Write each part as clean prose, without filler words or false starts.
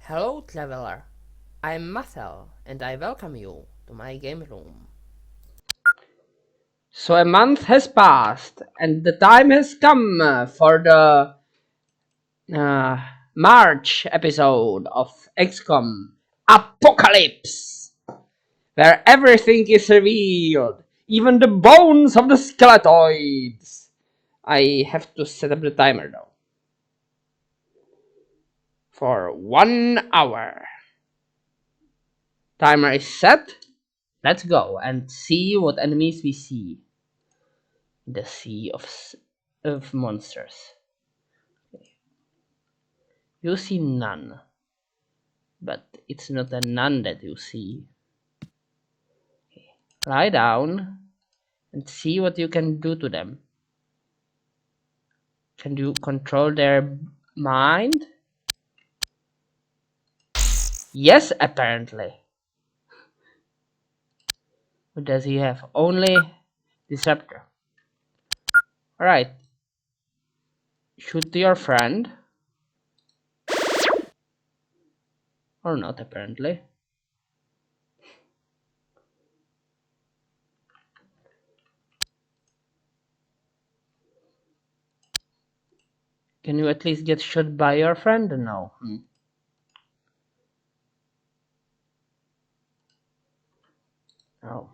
Hello, traveler. I'm Marcel, and I welcome you to my game room. So a month has passed, and the time has come for the uh, March episode of XCOM Apocalypse, where everything is revealed, even the bones of the skeletoids. I have to set up the timer though. For 1 hour. Timer is set. Let's go and see what enemies we see. The sea of monsters. You see none, but it's not a none that you see. Okay. Lie down and see what you can do to them. Can you control their mind? Yes, apparently. What does he have? Only Disruptor. Alright. Shoot your friend. Or not, apparently. Can you at least get shot by your friend? No. No.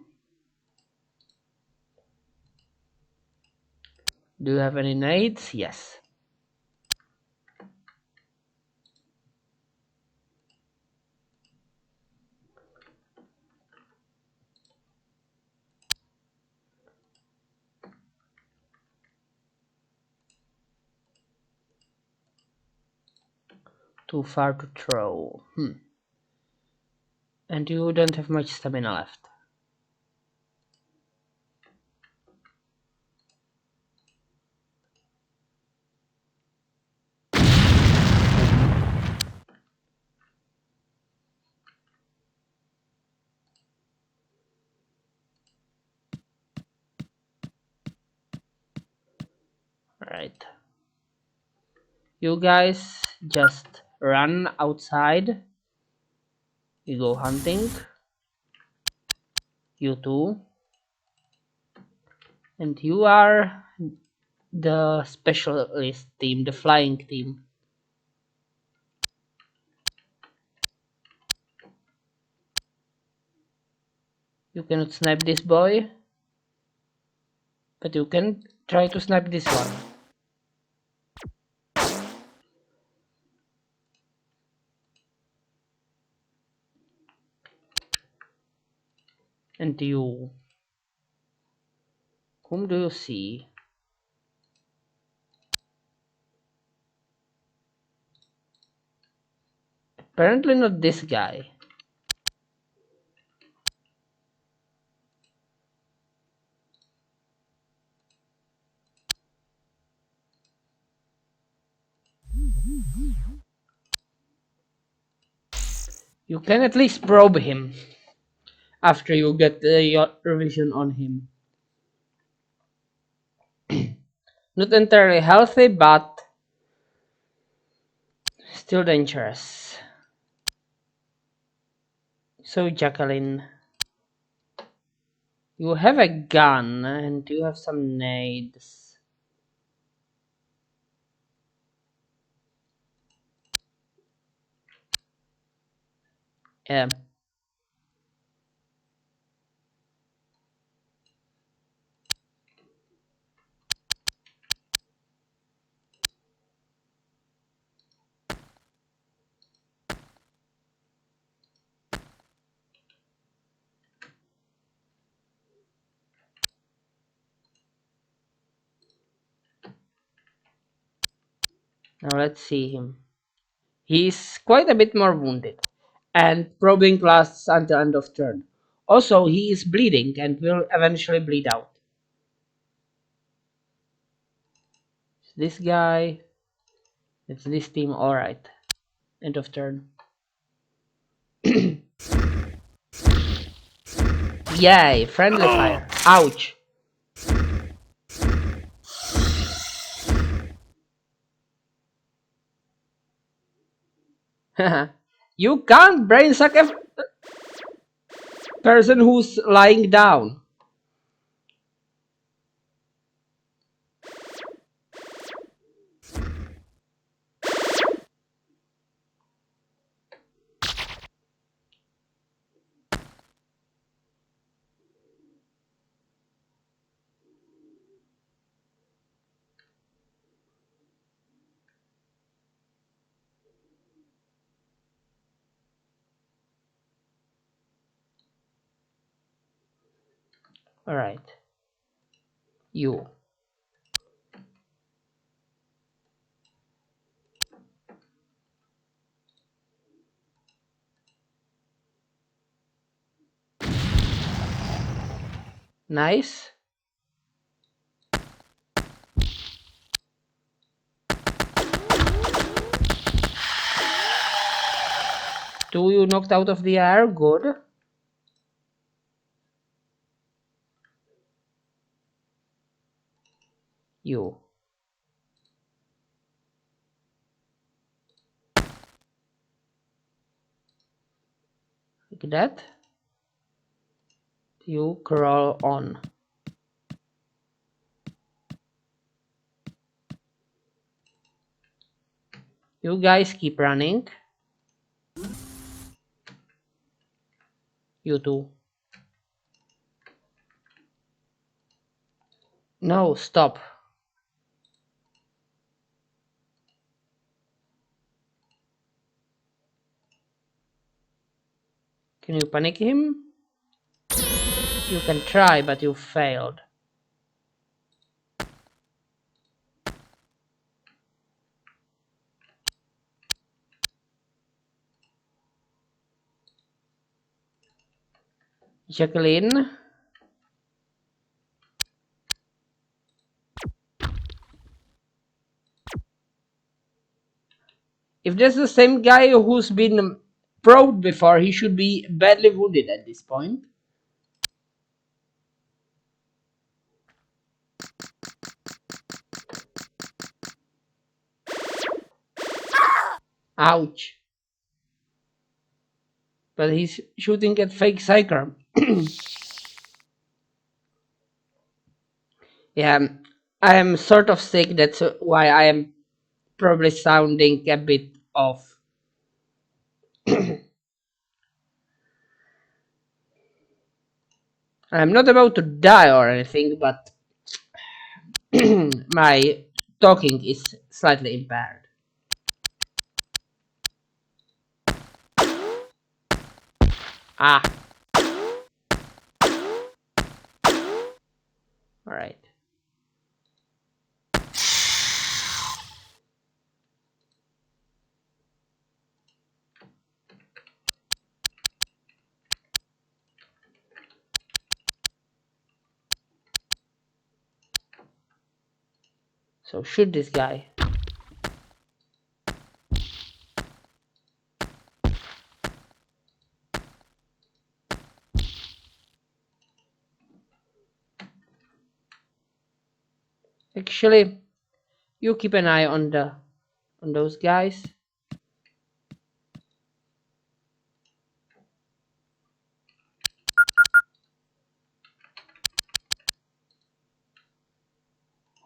Do you have any nades? Yes. Too far to throw. And you don't have much stamina left. Right. You guys just run outside. You go hunting. You too. And you are the specialist team, the flying team. You cannot snipe this boy, but you can try to snipe this one. And you. Whom do you see? Apparently not this guy. You can at least probe him after you get your revision on him. Not entirely healthy, but still dangerous. So, Jacqueline, you have a gun and you have some nades. Yeah. Now let's see him. He's quite a bit more wounded, and probing lasts until end of turn. Also, he is bleeding and will eventually bleed out. This guy, it's this team, alright. End of turn. Yay, friendly fire. Ouch. You can't brainsuck a person who's lying down. Alright. You. Nice. Two you knocked out of the air. Good. You. Like that. You crawl on. You guys keep running. You too. No, stop. Can you panic him? You can try, but you failed. Jacqueline. If that's the same guy who's been probed before, he should be badly wounded at this point. Ouch. But he's shooting at fake Psyker. Yeah, I am sort of sick, that's why I am probably sounding a bit off. I'm not about to die or anything, but my talking is slightly impaired. Ah. Alright. So shoot this guy. Actually, you keep an eye on those guys.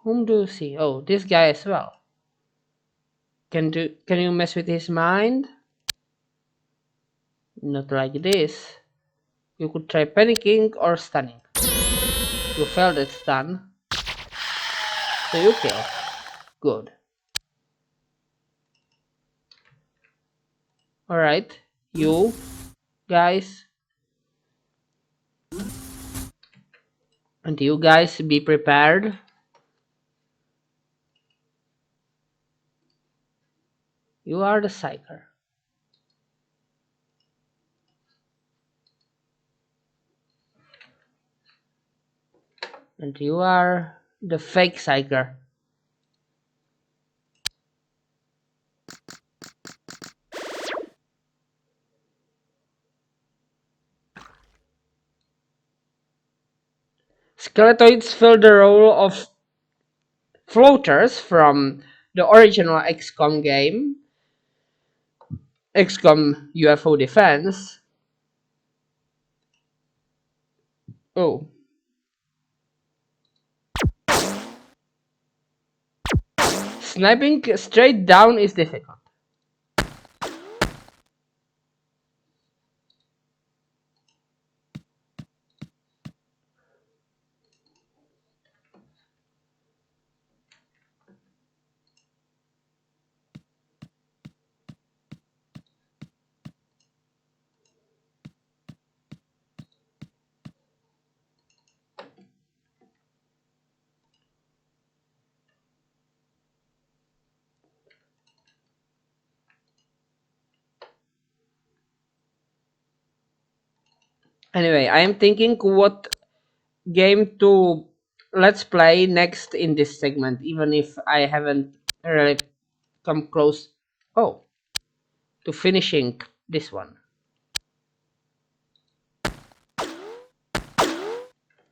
Whom do you see? Oh, this guy as well. Can you mess with his mind? Not like this. You could try panicking or stunning. You failed at stun. So you kill. Good. Alright. You guys. And you guys be prepared. You are the Psyker. And you are the fake Psyker. Skeletoids fill the role of floaters from the original XCOM game. XCOM UFO Defense. Oh. Sniping straight down is difficult. Anyway, I am thinking what game to let's play next in this segment, even if I haven't really come close to finishing this one.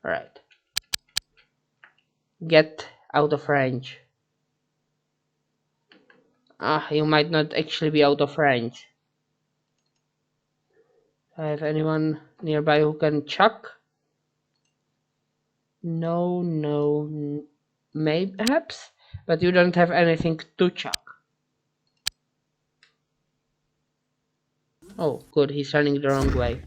Alright. Get out of range. You might not actually be out of range. Do I have anyone nearby who can chuck? No, maybe perhaps, but you don't have anything to chuck. Oh, good, he's running the wrong way.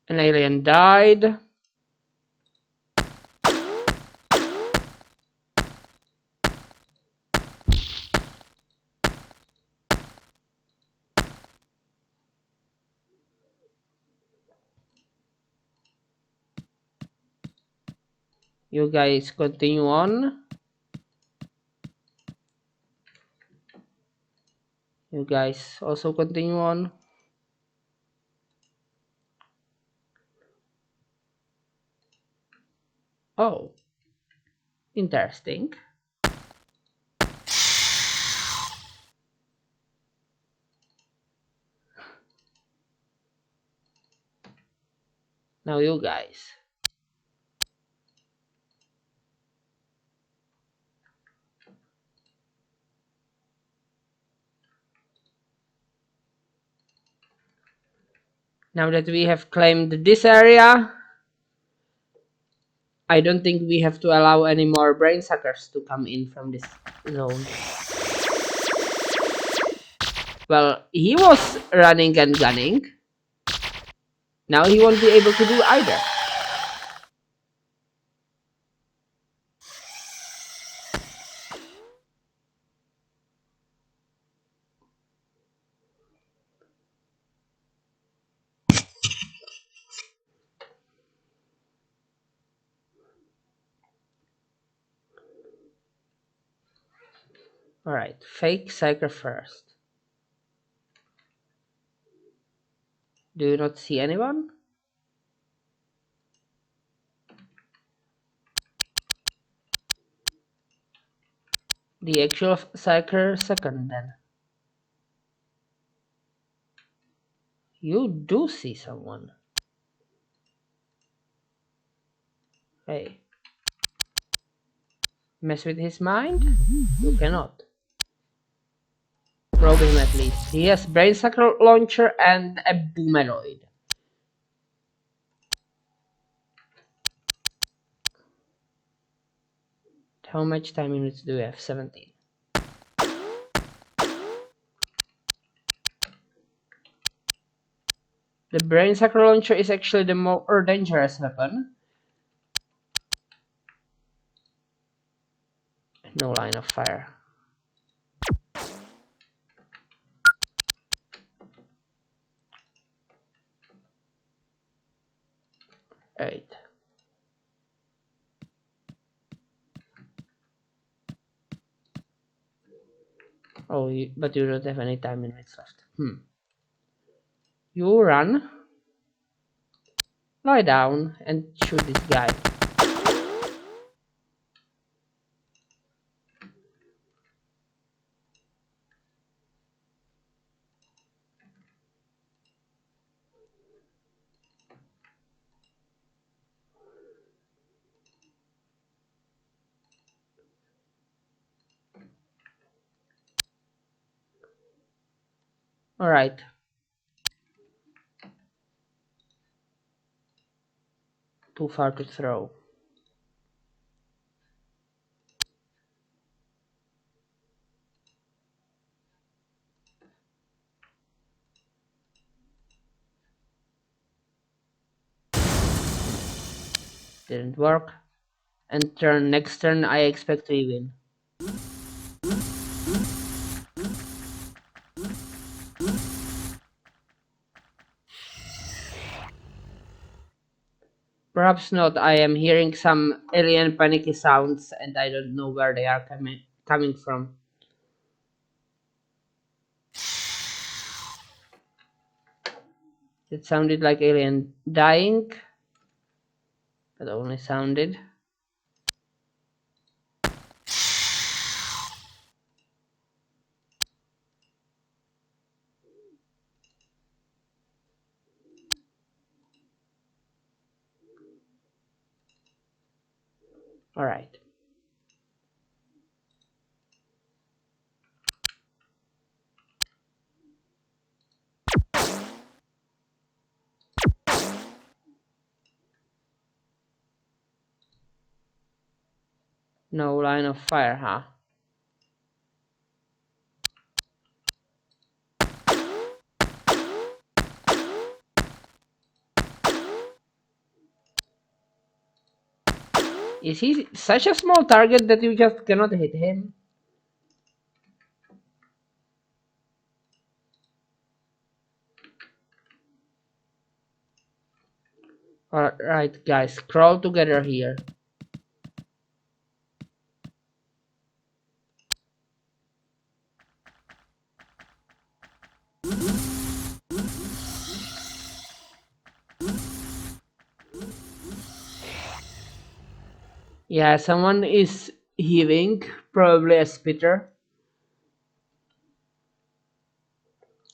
An alien died. You guys continue on. You guys also continue on. Oh, interesting. Now you guys. Now that we have claimed this area, I don't think we have to allow any more brain suckers to come in from this zone. Well, he was running and gunning. Now he won't be able to do either. Alright, fake psyker first. Do you not see anyone? The actual psyker second then. You do see someone. Hey. Mess with his mind? You cannot. Probe him at least. He has brain sucker launcher and a boomeroid. How much time units do we have? 17. The brain sucker launcher is actually the more dangerous weapon. No line of fire. Right. Oh, but you don't have any time units left. You run, lie down, and shoot this guy. Alright. Too far to throw. Didn't work. And next turn I expect to win. Perhaps not. I am hearing some alien panicky sounds and I don't know where they are coming from. It sounded like alien dying, but only sounded. Alright. No line of fire, huh? Is he such a small target that you just cannot hit him? Alright, guys, crawl together here. Yeah, someone is heaving, probably a spitter.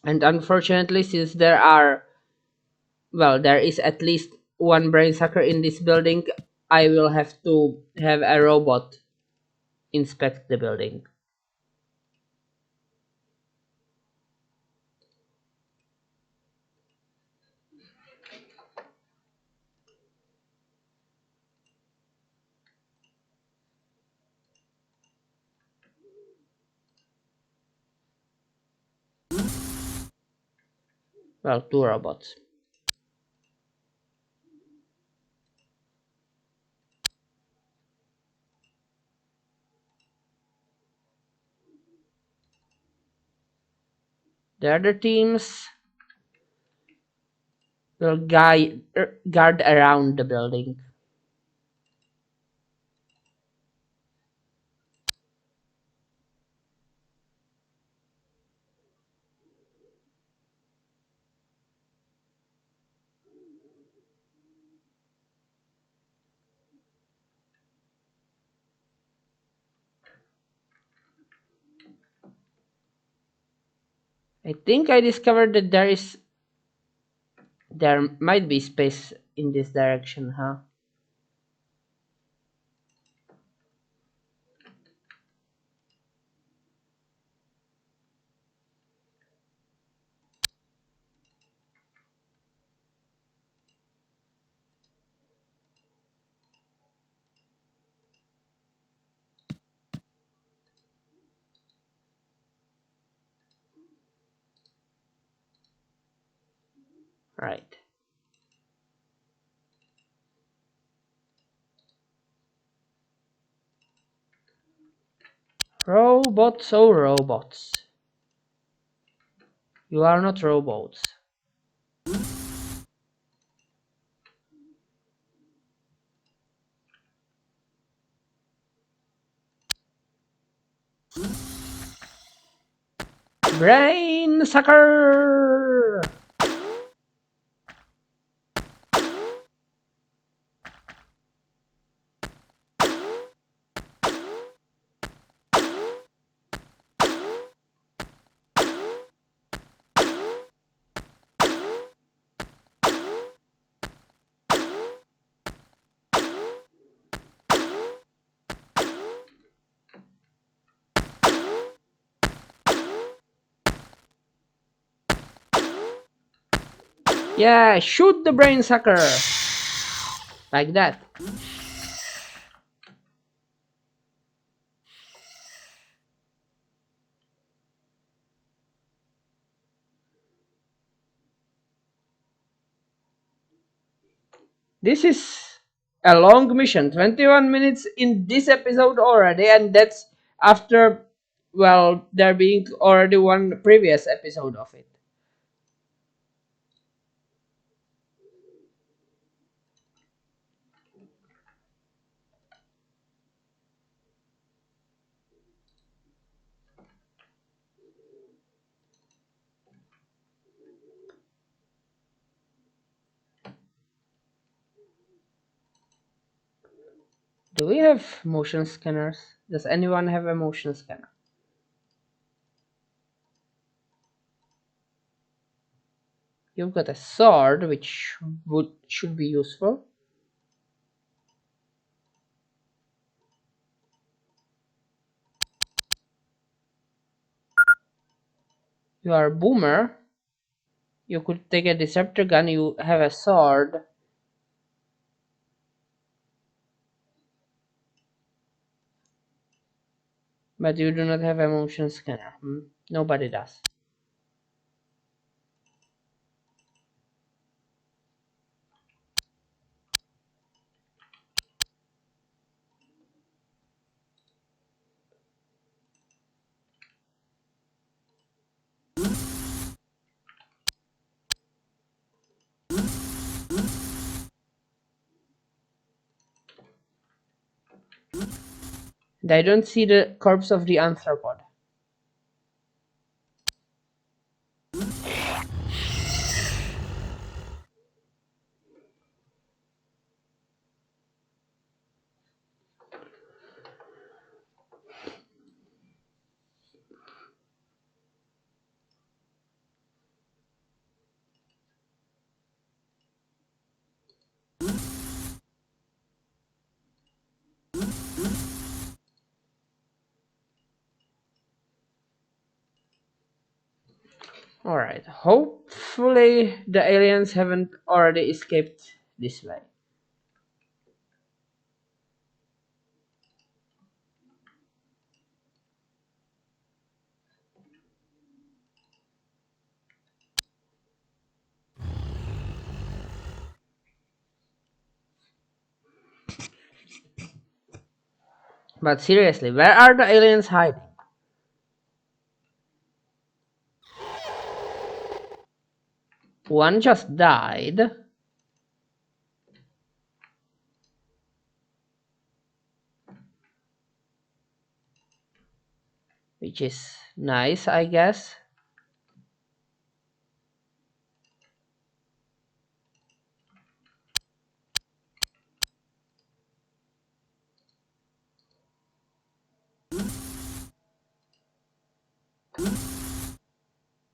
And unfortunately, since there is at least one brain sucker in this building, I will have to have a robot inspect the building. Well, two robots. The other teams will guard around the building. I think I discovered that there might be space in this direction, huh? Right. Robots, oh robots. You are not robots. Brain sucker! Yeah, shoot the brain sucker. Like that. This is a long mission. 21 minutes in this episode already, and that's after, well, there being already one previous episode of it. Do we have motion scanners? Does anyone have a motion scanner? You've got a sword, which should be useful. You are a boomer. You could take a disruptor gun. You have a sword. But you do not have a motion scanner. Nobody does. And I don't see the corpse of the anthropod. Alright, hopefully the aliens haven't already escaped this way. But seriously, where are the aliens hiding? One just died. Which is nice, I guess.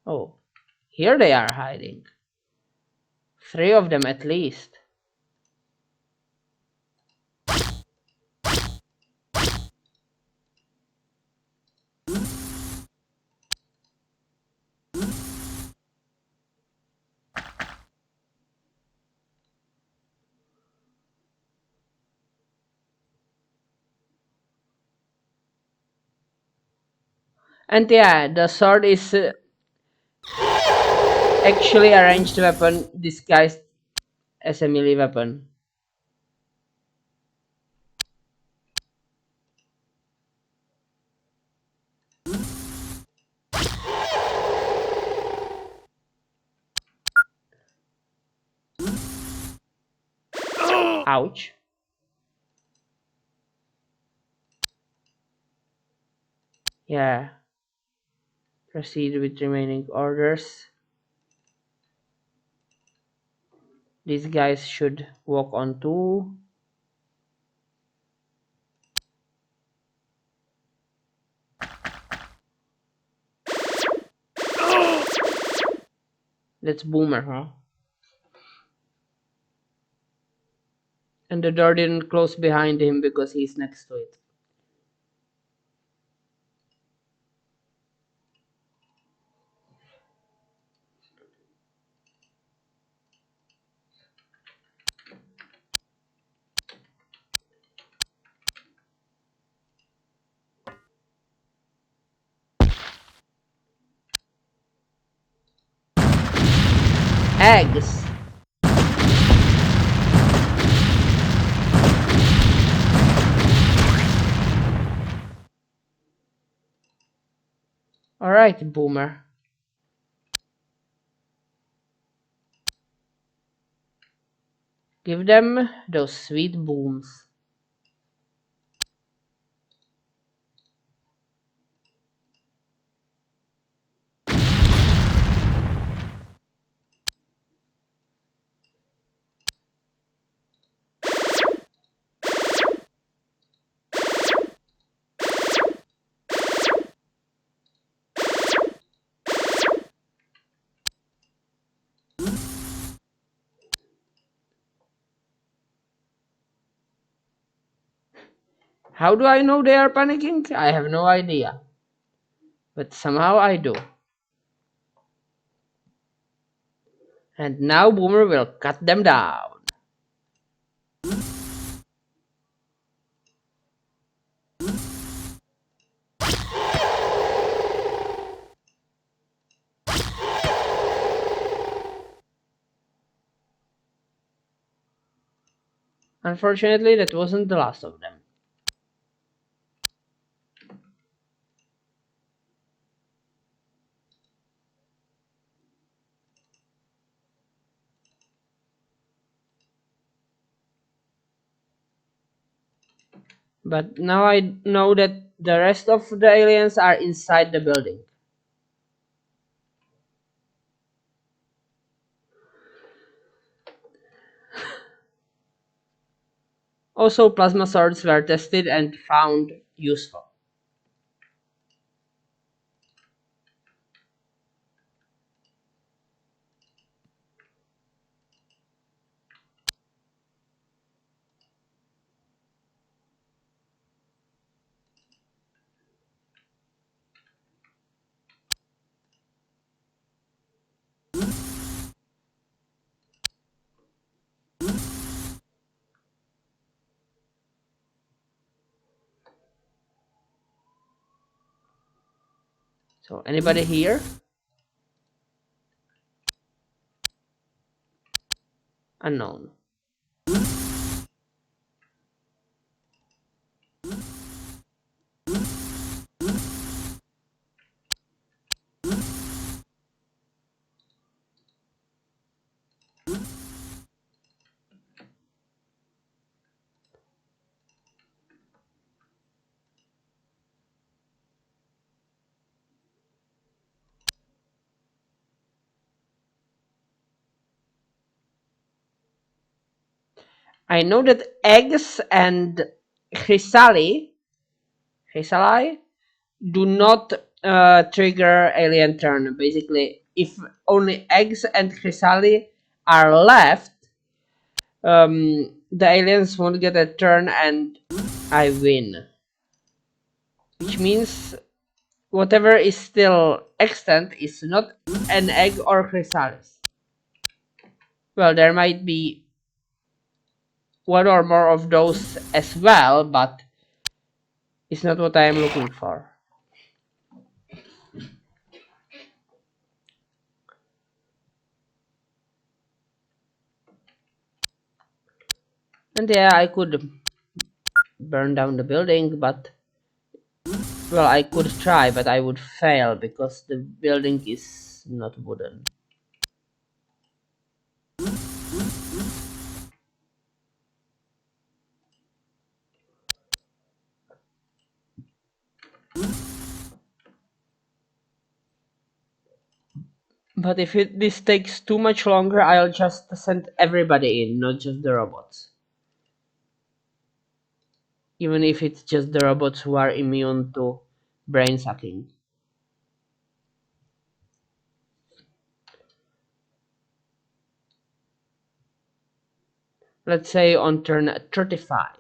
Oh, here they are hiding. 3 of them at least. And yeah, the sword is actually a ranged weapon disguised as a melee weapon. Ouch. Yeah. Proceed with remaining orders. These guys should walk on too. That's Boomer, huh? And the door didn't close behind him because he's next to it. eggs. Alright, Boomer. Give them those sweet booms. How do I know they are panicking? I have no idea. But somehow I do. And now Boomer will cut them down. Unfortunately, that wasn't the last of them. But now I know that the rest of the aliens are inside the building. Also, plasma swords were tested and found useful. So, anybody here? Unknown. I know that eggs and chrysalis do not trigger alien turn. Basically, if only eggs and chrysalis are left, the aliens won't get a turn and I win. Which means whatever is still extant is not an egg or chrysalis. Well, there might be one or more of those as well, but it's not what I am looking for. And yeah, I could burn down the building, but well, I could try, but I would fail because the building is not wooden. But if this takes too much longer, I'll just send everybody in, not just the robots. Even if it's just the robots who are immune to brain sucking. Let's say on turn 35.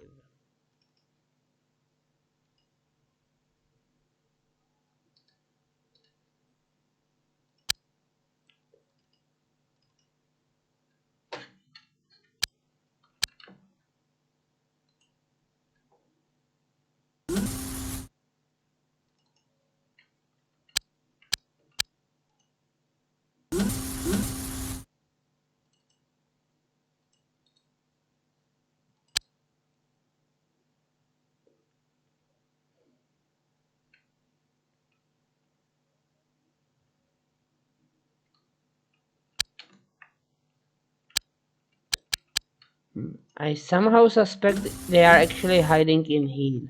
I somehow suspect they are actually hiding in heal.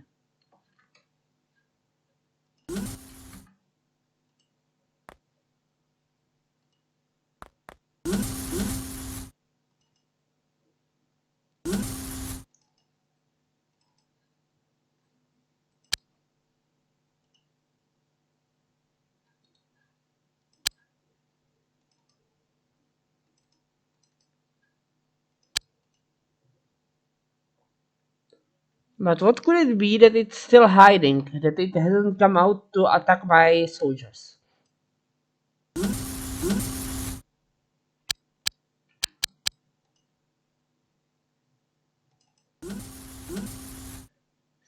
But what could it be that it's still hiding, that it hasn't come out to attack my soldiers?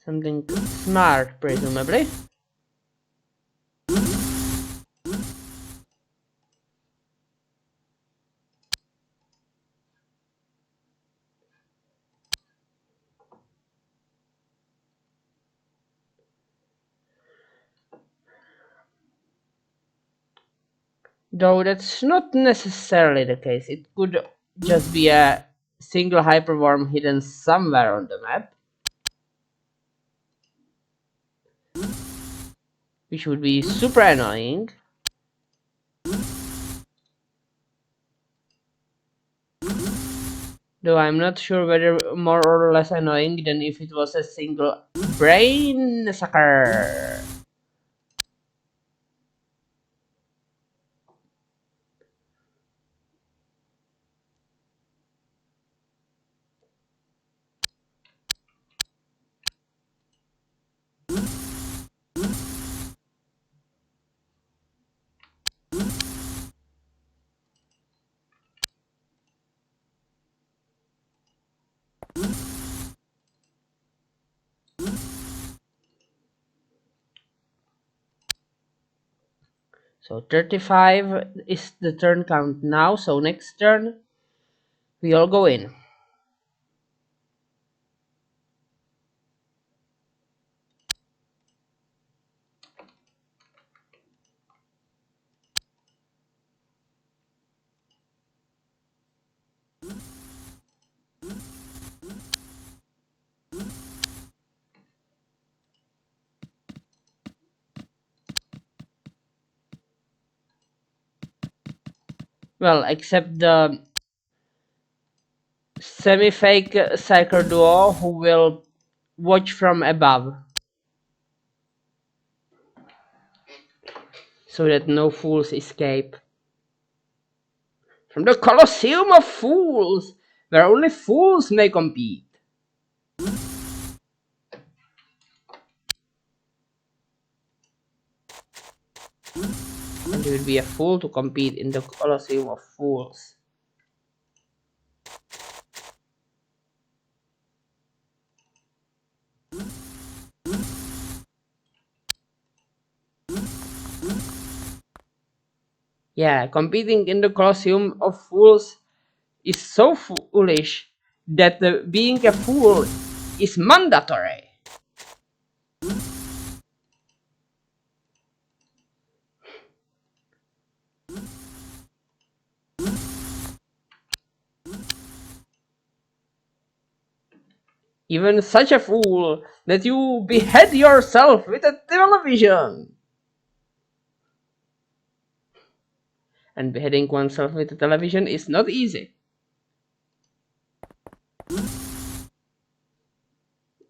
Something smart, presumably. Though that's not necessarily the case. It could just be a single hyperworm hidden somewhere on the map, which would be super annoying. Though I'm not sure whether more or less annoying than if it was a single brain sucker. So 35 is the turn count now, so next turn we all go in. Well, except the semi-fake Psyker Duo who will watch from above, so that no fools escape. From the Colosseum of Fools, where only fools may compete. And you will be a fool to compete in the Colosseum of Fools. Yeah, competing in the Colosseum of Fools is so foolish that being a fool is mandatory. Even such a fool that you behead yourself with a television. And beheading oneself with a television is not easy.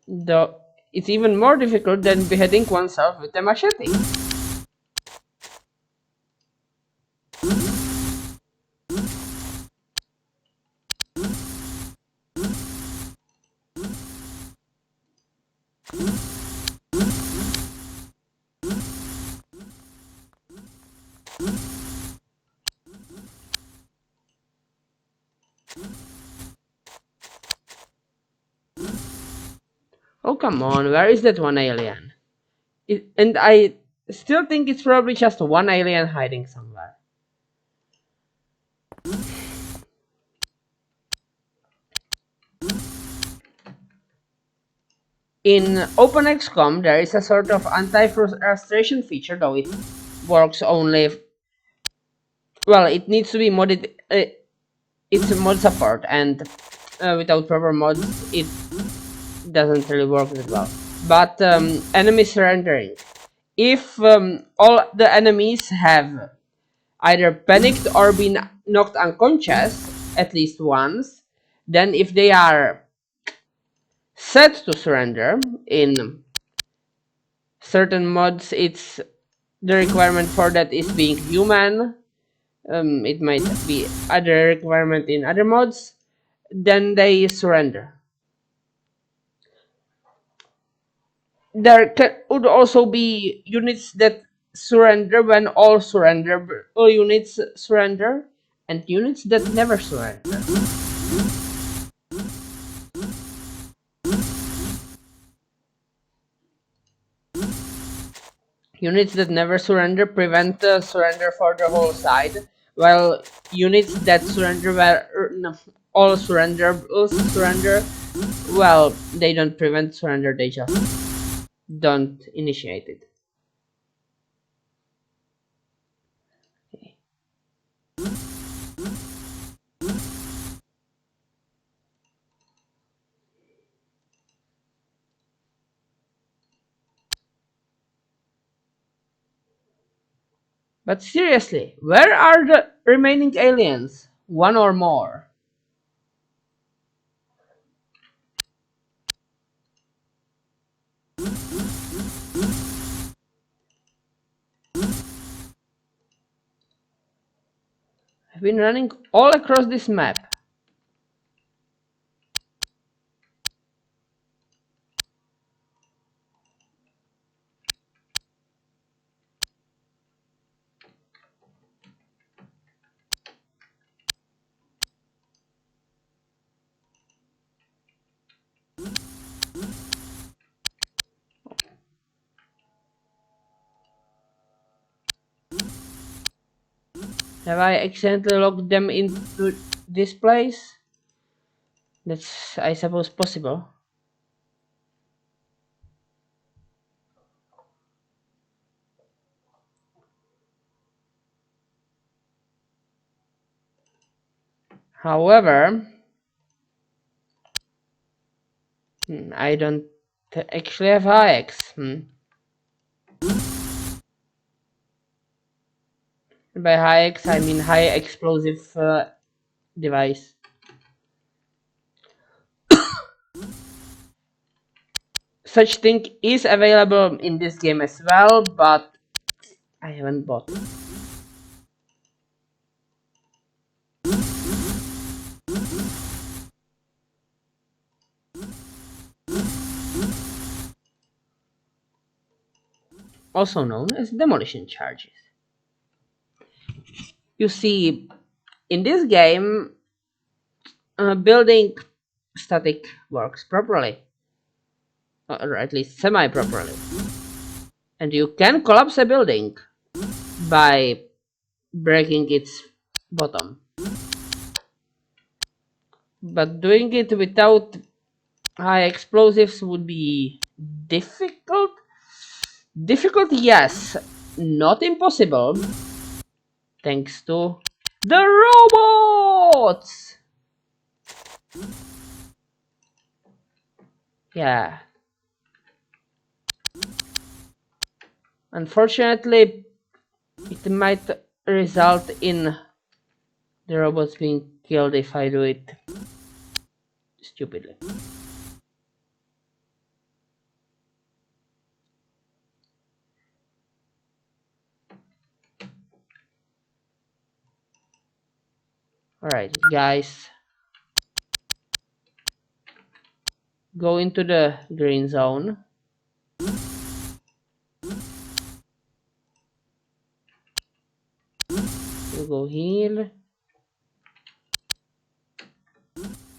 Though it's even more difficult than beheading oneself with a machete. Oh, come on, where is that one alien? And I still think it's probably just one alien hiding somewhere. In OpenXCOM, there is a sort of anti-frustration feature, though it works only. Well, it needs to be modded. It's mod support, and without proper mods, it doesn't really work that well. But enemy surrendering. If all the enemies have either panicked or been knocked unconscious at least once, then if they are set to surrender in certain mods, it's the requirement for that is being human. It might be other requirement in other mods. Then they surrender. There would also be units that surrender when all units surrender, and units that never surrender. Units that never surrender prevent the surrender for the whole side, while units that surrender no, all surrender, well, they don't prevent surrender, they just don't initiate it. Okay. But seriously, where are the remaining aliens? One or more? I've been running all across this map. Have I accidentally locked them into this place? That's, I suppose, possible. However, I don't actually have HIX. By HIX, I mean high explosive device. Such thing is available in this game as well, but I haven't bought it. Also known as demolition charges. You see, in this game, building static works properly, or at least semi-properly. And you can collapse a building by breaking its bottom. But doing it without high explosives would be difficult. Difficult, yes. Not impossible. Thanks to the robots! Yeah. Unfortunately, it might result in the robots being killed if I do it stupidly. Alright, guys. Go into the green zone. You go here.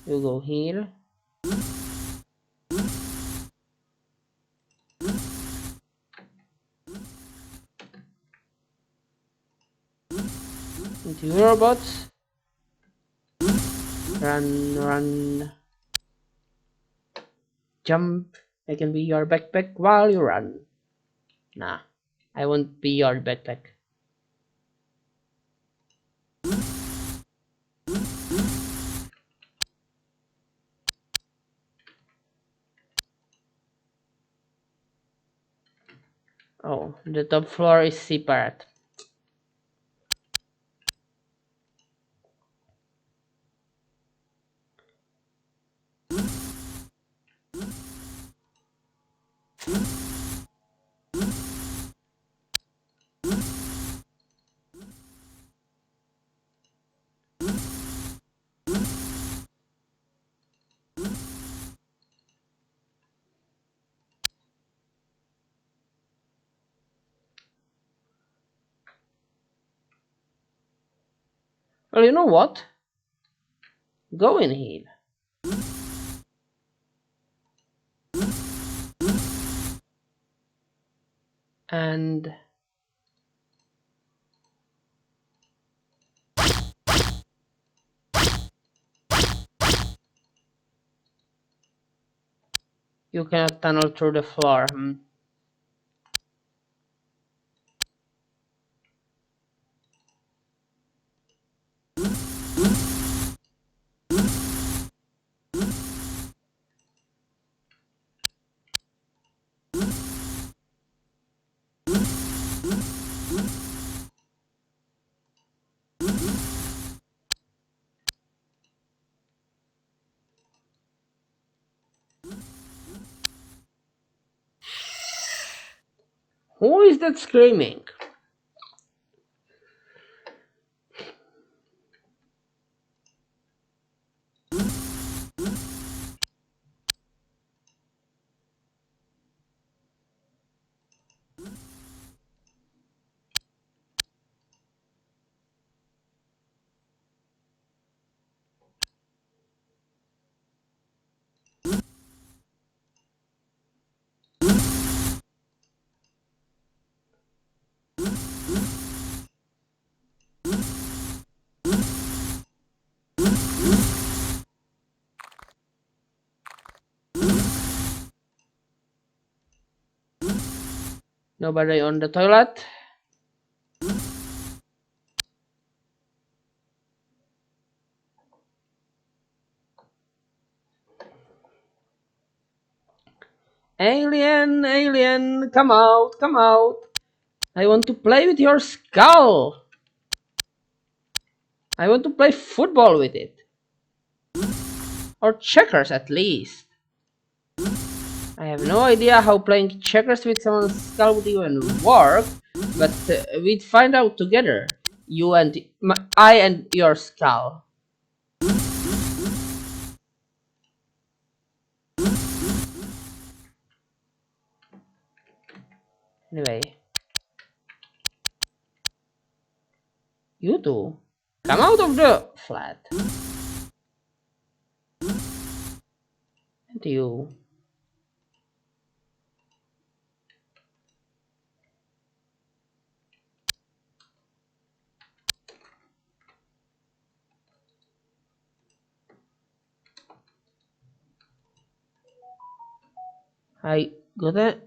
You go here. Into your robots. Run, run. Jump. I can be your backpack while you run. Nah, I won't be your backpack. Oh, the top floor is separate. Well, you know what? Go in here. And you cannot tunnel through the floor. Who is that screaming? Nobody on the toilet? Alien, alien, come out, come out. I want to play with your skull. I want to play football with it. Or checkers at least. I have no idea how playing checkers with someone's skull would even work, but we'd find out together. You and I and your skull. Anyway. You two. Come out of the flat. And you. I got an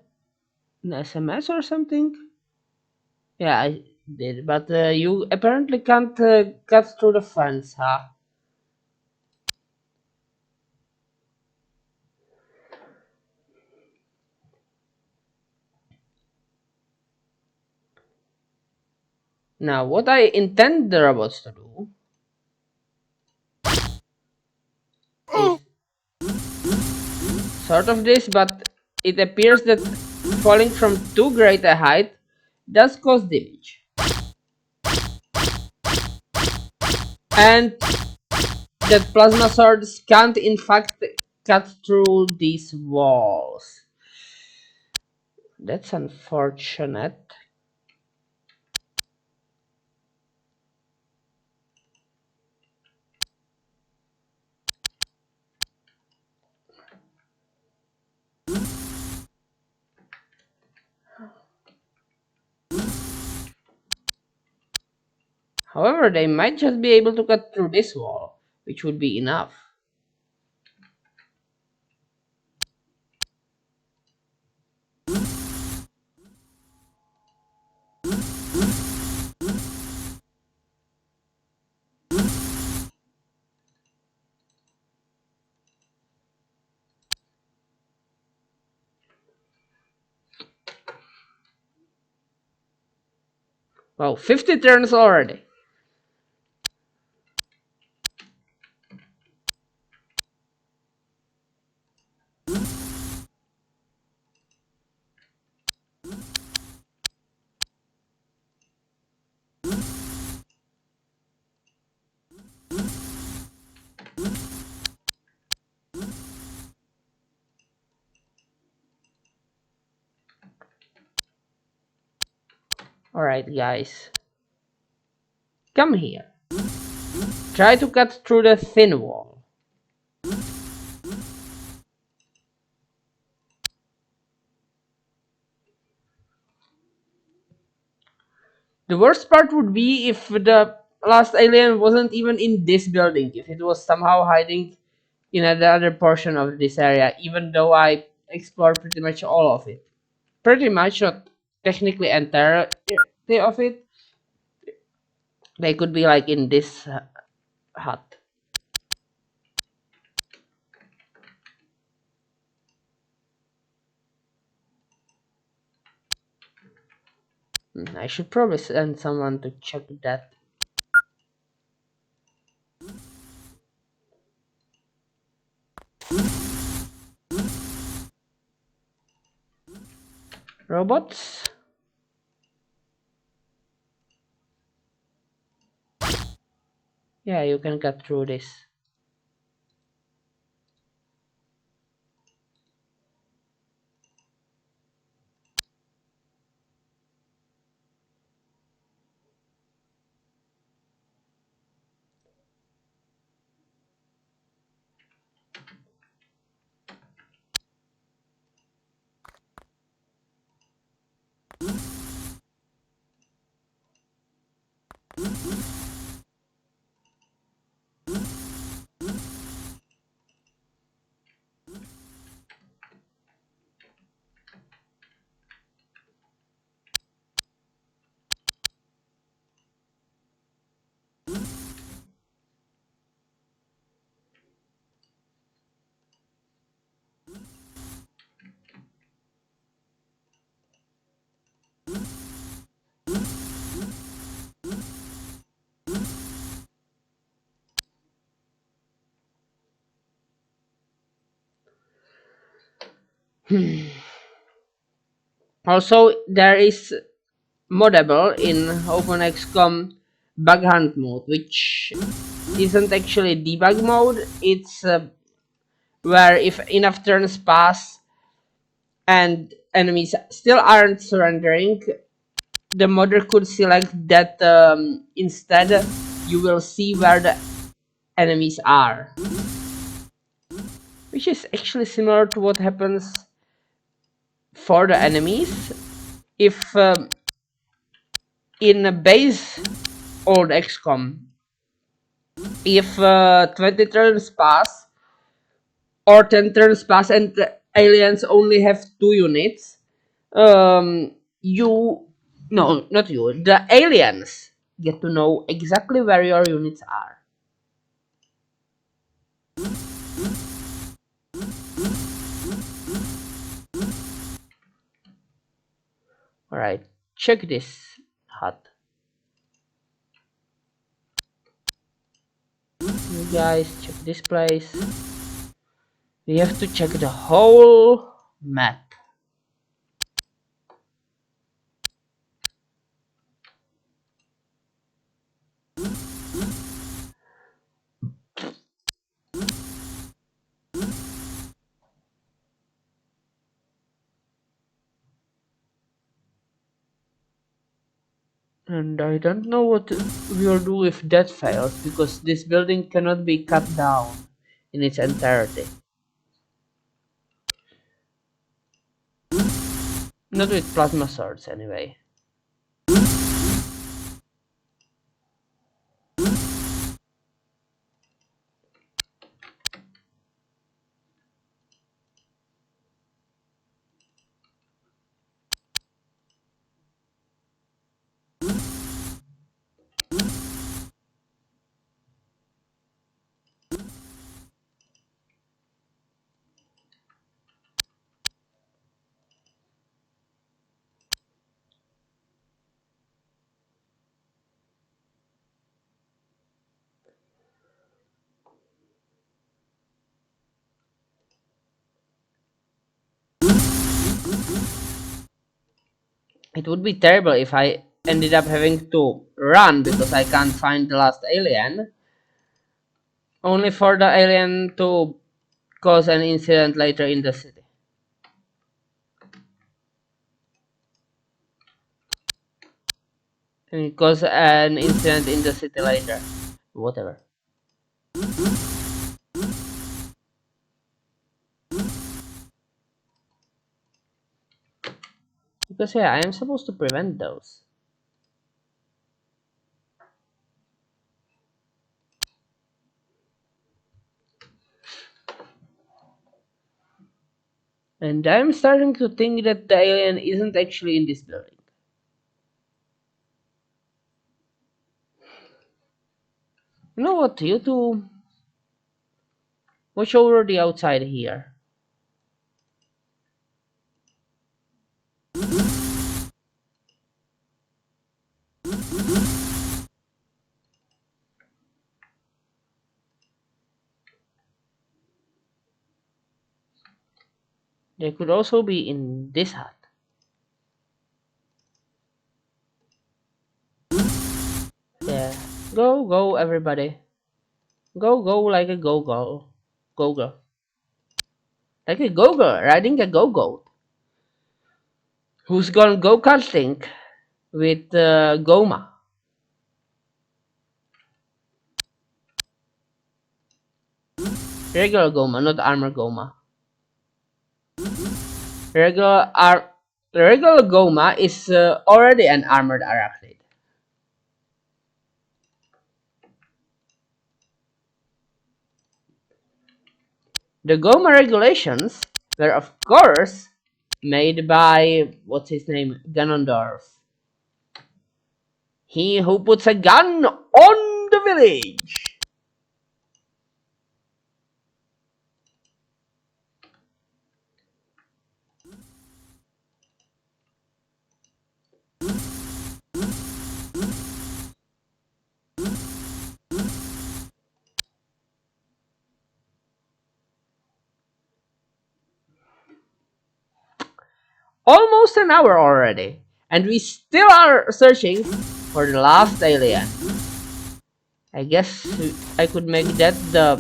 SMS or something? Yeah, I did, but you apparently can't cut through the fence, huh? Now, what I intend the robots to do is sort of this, but it appears that falling from too great a height does cause damage. And that plasma swords can't in fact cut through these walls. That's unfortunate. However, they might just be able to cut through this wall, which would be enough. Wow, 50 turns already. Alright, guys. Come here. Try to cut through the thin wall. The worst part would be if the last alien wasn't even in this building, if it was somehow hiding in another portion of this area, even though I explored pretty much all of it. Pretty much, not technically entirely of it. They could be like in this hut. I should probably send someone to check that. Robots? Yeah, you can cut through this. Also, there is modable in OpenXCOM bug hunt mode, which isn't actually debug mode. It's where if enough turns pass and enemies still aren't surrendering, the modder could select that instead you will see where the enemies are, which is actually similar to what happens for the enemies if in a base old XCOM, if 20 turns pass or 10 turns pass and the aliens only have 2 units, you, no, not you, the aliens get to know exactly where your units are. Alright, check this hut. You guys check this place. We have to check the whole map. And I don't know what we'll do if that fails, because this building cannot be cut down in its entirety. Not with plasma swords, anyway. It would be terrible if I ended up having to run because I can't find the last alien, only for the alien to cause an incident later in the city. And cause an incident in the city later. Whatever. Because yeah, I am supposed to prevent those. And I'm starting to think that the alien isn't actually in this building. You know what, you two watch over the outside here. They could also be in this hut. Yeah. Go, go, everybody. Go, go like a go-go. Go-go. Like a go-go, riding a go-go. Who's gone go-karting with Goma? Regular Goma, not armor Goma. Regular ar regular Goma is already an armored arachnid. The Goma regulations were, of course, made by what's his name, Ganondorf. He who puts a gun on the village. Almost an hour already, and we still are searching for the last alien. I guess I could make that the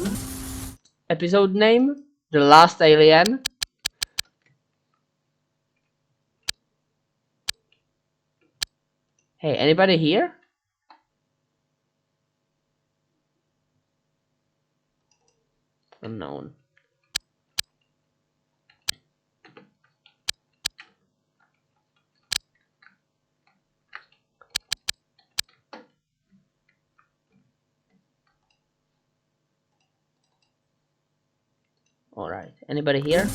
episode name, The Last Alien. Hey, anybody here? Unknown. Alright, anybody here?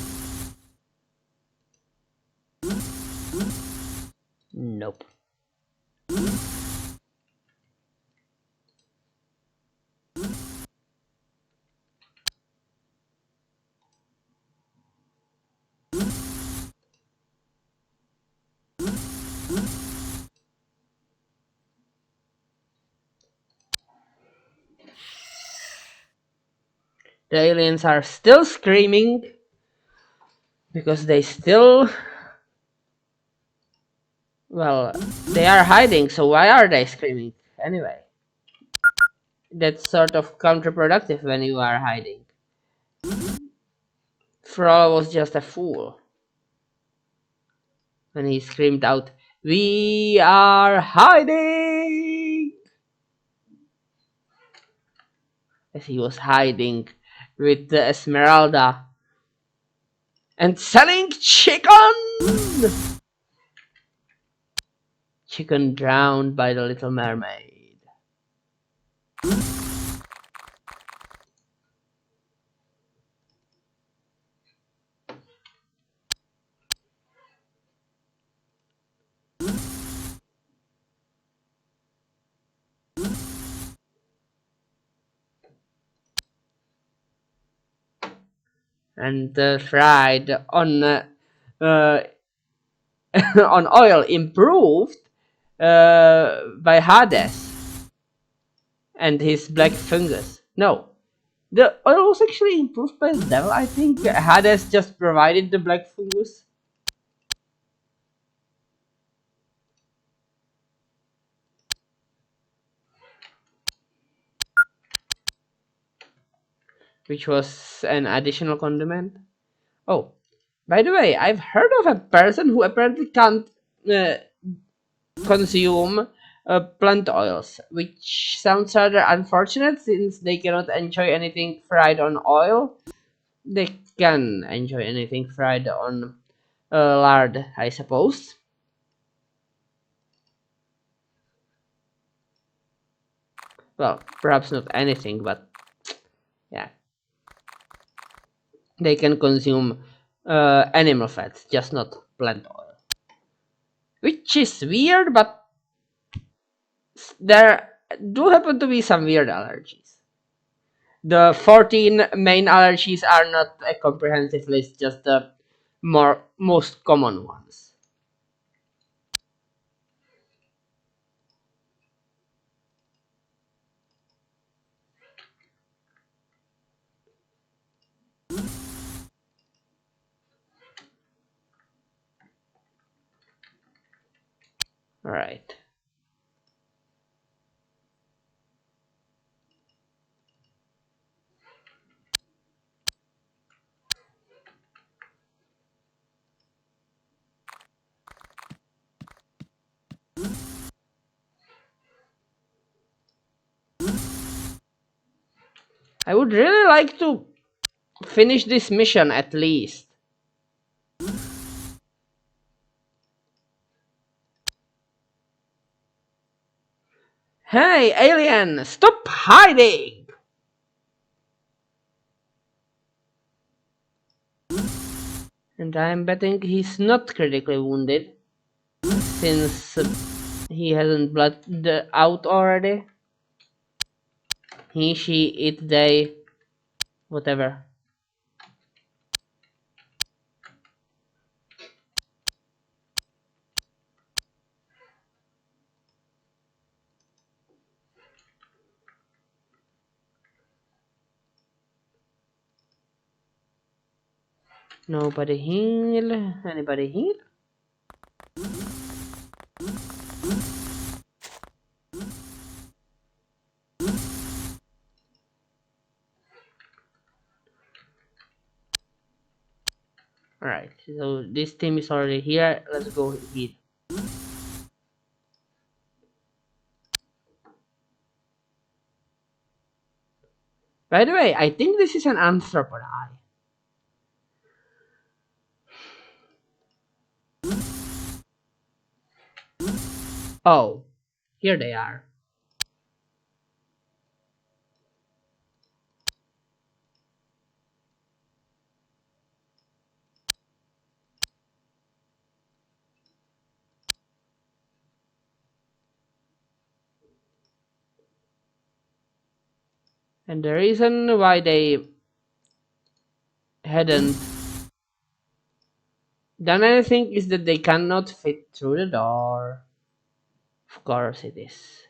Nope. The aliens are still screaming because they still, well, they are hiding, so why are they screaming anyway? That's sort of counterproductive when you are hiding. Frollo was just a fool when he screamed out, "We are hiding!" As he was hiding with the Esmeralda and selling chicken! Chicken drowned by the Little Mermaid. And fried on on oil improved by Hades and his black fungus. No, the oil was actually improved by the devil. I think Hades just provided the black fungus. which was an additional condiment. Oh, by the way, I've heard of a person who apparently can't uh, consume plant oils, which sounds rather unfortunate since they cannot enjoy anything fried on oil. They can enjoy anything fried on lard, I suppose. Well, perhaps not anything, but yeah, they can consume animal fats, just not plant oil. Which is weird, but there do happen to be some weird allergies. The 14 main allergies are not a comprehensive list, just the most common ones. Alright. I would really like to finish this mission at least. Hey, alien, stop hiding! And I'm betting he's not critically wounded, since he hasn't blood out already. He, she, it, they, whatever. Nobody heal? Anybody heal? Alright, so this team is already here. Let's go heal. By the way, I think this is an arthropod. Oh, here they are. And the reason why they hadn't done anything is that they cannot fit through the door. Of course it is.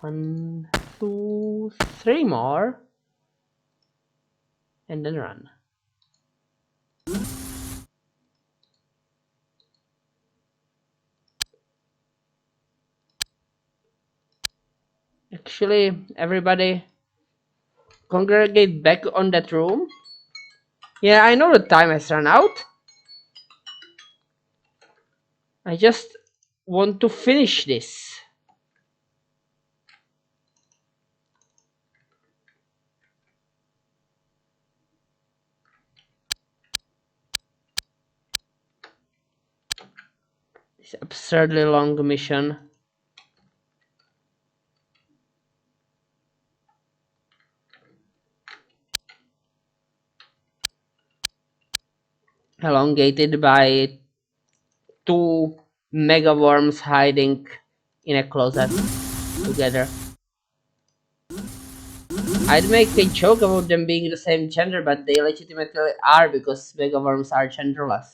One, two, three more. And then run. Actually, everybody congregate back on that room. Yeah, I know the time has run out. I just want to finish this. This absurdly long mission. Elongated by two mega worms hiding in a closet together. I'd make a joke about them being the same gender, but they legitimately are because mega worms are genderless.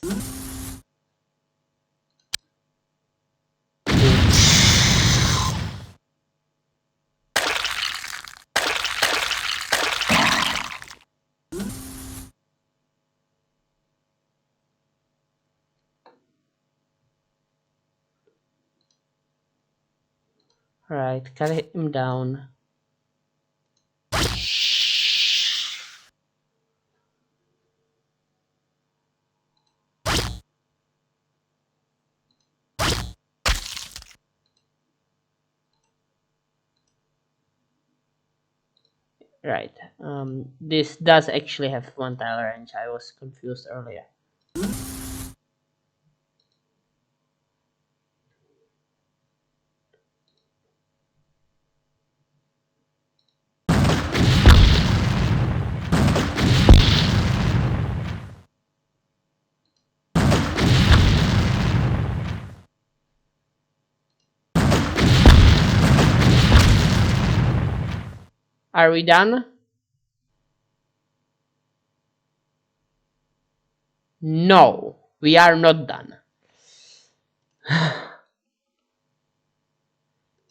Right, cut him down. Right. This does actually have one tile range. I was confused earlier. Are we done? No, we are not done.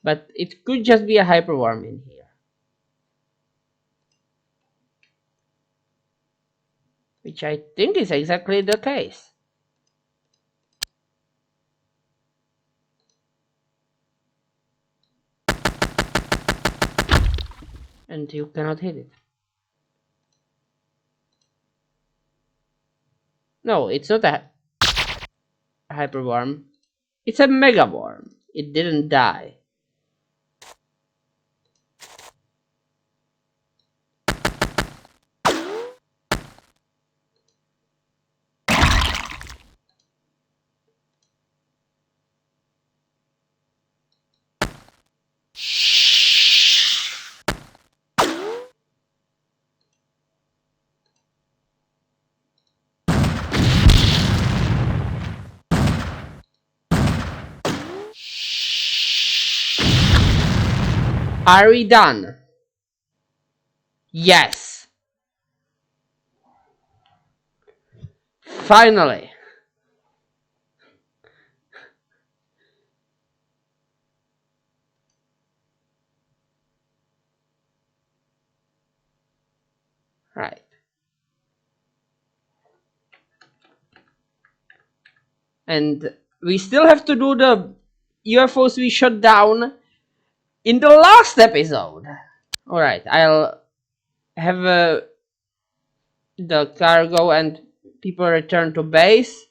But it could just be a hyperworm in here. Which I think is exactly the case. And you cannot hit it. No, it's not a hyperworm. It's a mega worm. It didn't die. Are we done? Yes. Finally. Right. And we still have to do the UFOs we shot down in the last episode. Alright, I'll have the cargo and people return to base,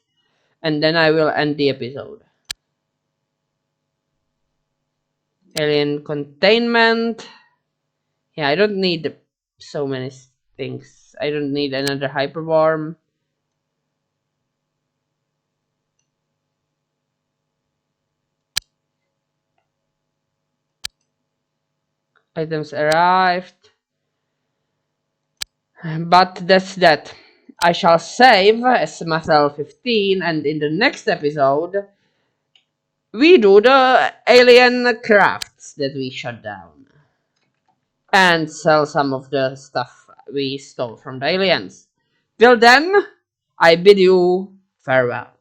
and then I will end the episode. Alien containment. Yeah, I don't need so many things. I don't need another hyperworm. Items arrived. But that's that. I shall save as Masal 15, and in the next episode we do the alien crafts that we shut down. And sell some of the stuff we stole from the aliens. Till then, I bid you farewell.